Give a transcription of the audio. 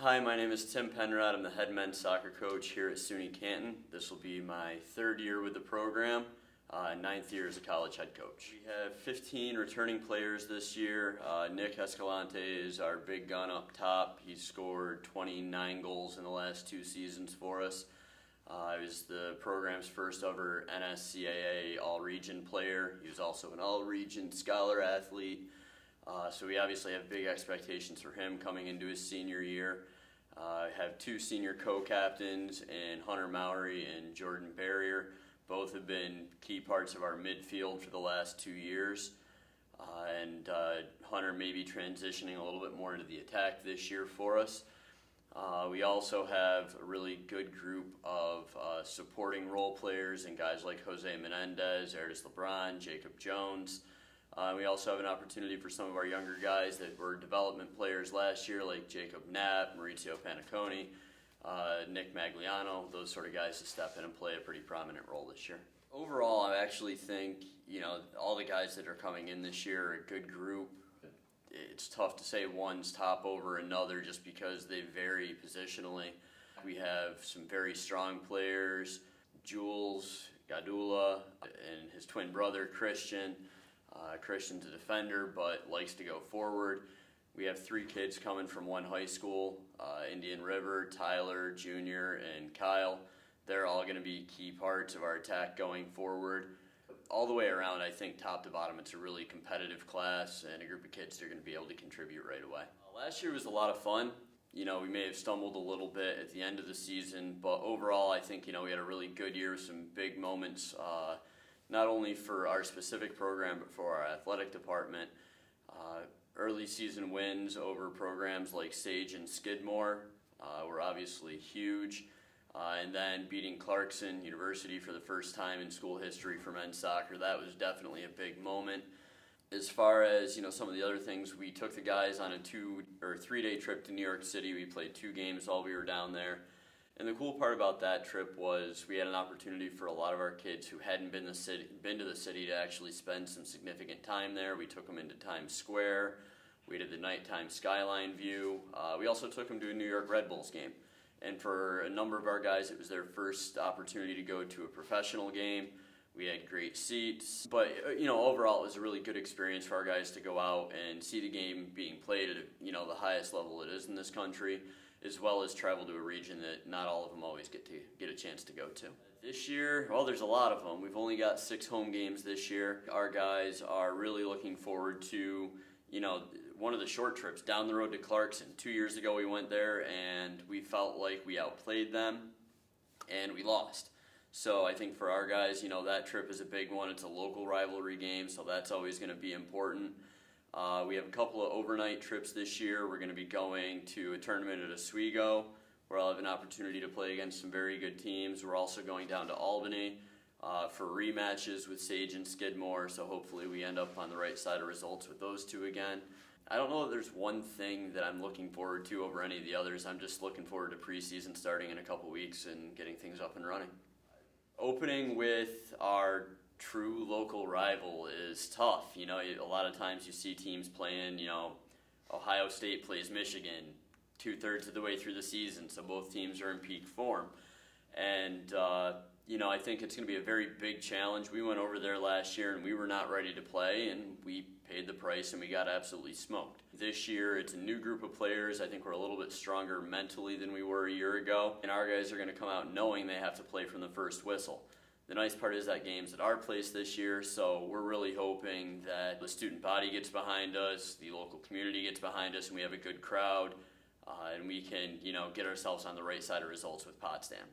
Hi, my name is Tim Penrod. I'm the head men's soccer coach here at SUNY Canton. This will be my third year with the program, ninth year as a college head coach. We have 15 returning players this year. Nick Escalante is our big gun up top. He's scored 29 goals in the last 2 seasons for us. He was the program's first ever NSCAA All-Region player. He was also an All-Region Scholar athlete. So we obviously have big expectations for him coming into his senior year. I have 2 senior co-captains in Hunter Mowry and Jordan Barrier. Both have been key parts of our midfield for the last 2 years. Hunter may be transitioning a little bit more into the attack this year for us. We also have a really good group of supporting role players and guys like Jose Menendez, Erdis LeBron, Jacob Jones. We also have an opportunity for some of our younger guys that were development players last year, like Jacob Knapp, Maurizio Paniconi, Nick Magliano, those sort of guys to step in and play a pretty prominent role this year. Overall, I actually think, all the guys that are coming in this year are a good group. It's tough to say one's top over another just because they vary positionally. We have some very strong players, Jules Gadula and his twin brother Christian. Christian's a defender but likes to go forward. We have 3 kids coming from one high school, Indian River, Tyler, Junior, and Kyle. They're all going to be key parts of our attack going forward. All the way around, I think top to bottom, it's a really competitive class and a group of kids that are going to be able to contribute right away. Last year was a lot of fun. We may have stumbled a little bit at the end of the season, but overall I think we had a really good year with some big moments, not only for our specific program but for our athletic department. Early season wins over programs like Sage and Skidmore were obviously huge. And then beating Clarkson University for the first time in school history for men's soccer, that was definitely a big moment. As far as some of the other things, we took the guys on a 2 or 3-day trip to New York City. We played 2 games while we were down there. And the cool part about that trip was we had an opportunity for a lot of our kids who hadn't been to the city to actually spend some significant time there. We took them into Times Square. We did the nighttime skyline view. We also took them to a New York Red Bulls game. And for a number of our guys, it was their first opportunity to go to a professional game. We had great seats. But, overall, it was a really good experience for our guys to go out and see the game being played at, the highest level it is in this country, as well as travel to a region that not all of them always get a chance to go to. This year, well, there's a lot of them. We've only got 6 home games this year. Our guys are really looking forward to one of the short trips down the road to Clarkson. 2 years ago we went there and we felt like we outplayed them and we lost. So I think for our guys, that trip is a big one. It's a local rivalry game, so that's always going to be important. We have a couple of overnight trips this year. We're going to be going to a tournament at Oswego where I'll have an opportunity to play against some very good teams. We're also going down to Albany for rematches with Sage and Skidmore, so hopefully we end up on the right side of results with those 2 again. I don't know that there's one thing that I'm looking forward to over any of the others. I'm just looking forward to preseason starting in a couple weeks and getting things up and running. Opening with our true local rival is tough. A lot of times you see teams playing, Ohio State plays Michigan 2/3 of the way through the season, so both teams are in peak form. And I think it's going to be a very big challenge. We went over there last year and we were not ready to play, and we paid the price and we got absolutely smoked. This year it's a new group of players. I think we're a little bit stronger mentally than we were a year ago, and our guys are going to come out knowing they have to play from the first whistle. The nice part is that game's at our place this year, so we're really hoping that the student body gets behind us, the local community gets behind us, and we have a good crowd, and we can get ourselves on the right side of results with Potsdam.